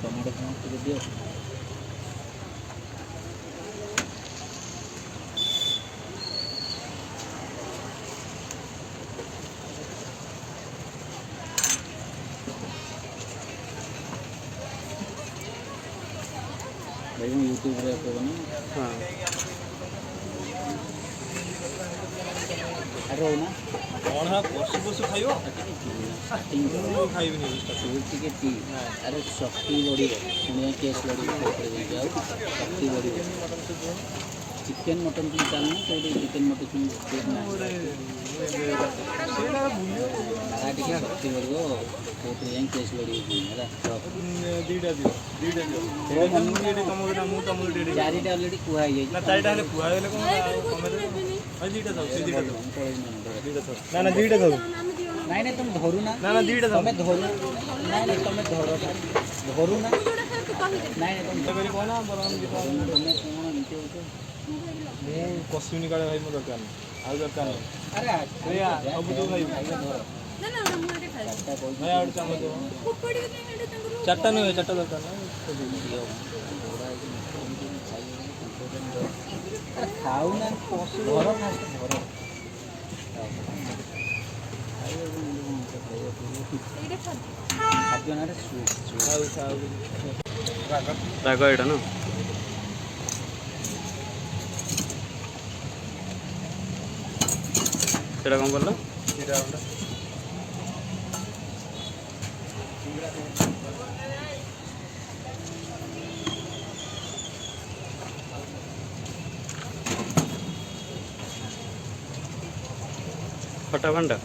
tomato tomato दियो भाई मैं यूट्यूब रे पे बना हां अरे हो ना कौन है पशु पशु खाइबो खाइबि नहीं सूची के टी अरे शक्ति बड़ी सुनिया केस बड़ी ऊपर दे जाओ शक्ति बड़ी चिकन मटन की चलना तो चिकन मटन की ना सेना भूलियो आटी के शक्ति बड़ी हो ऊपर जाए केस बड़ी है दीटा दियो तो मनु एडी तमोटा मु तमोटा एडी चारिटा ऑलरेडी कुहा जाई ना चारिटा ने कुहा गेले कोन दीटा दो दीटा दो ना ना दीटा दो नहीं नहीं तुम धरू ना ना ना दीटा दो मैं धरू नहीं नहीं तुम धरो धरू ना नहीं नहीं तुम करी कोना बरम तुम कोन नीचे उठो मु कस्मिनी काळे भाई मु दरकार आ दरकार अरे भैया अब तो भाई ना ना मु एटे खाइ भाई आड़ चामो दो कुपड़ी के एटे तंगरो चारटा नहीं चारटा दरकार ना खाऊ ना पशु धरो फास्ट धरो एटे खा खाद्य ना रे खाऊ खाऊ राग एटा ना सेटा कौन करला सीधा उंडा खटा भंडा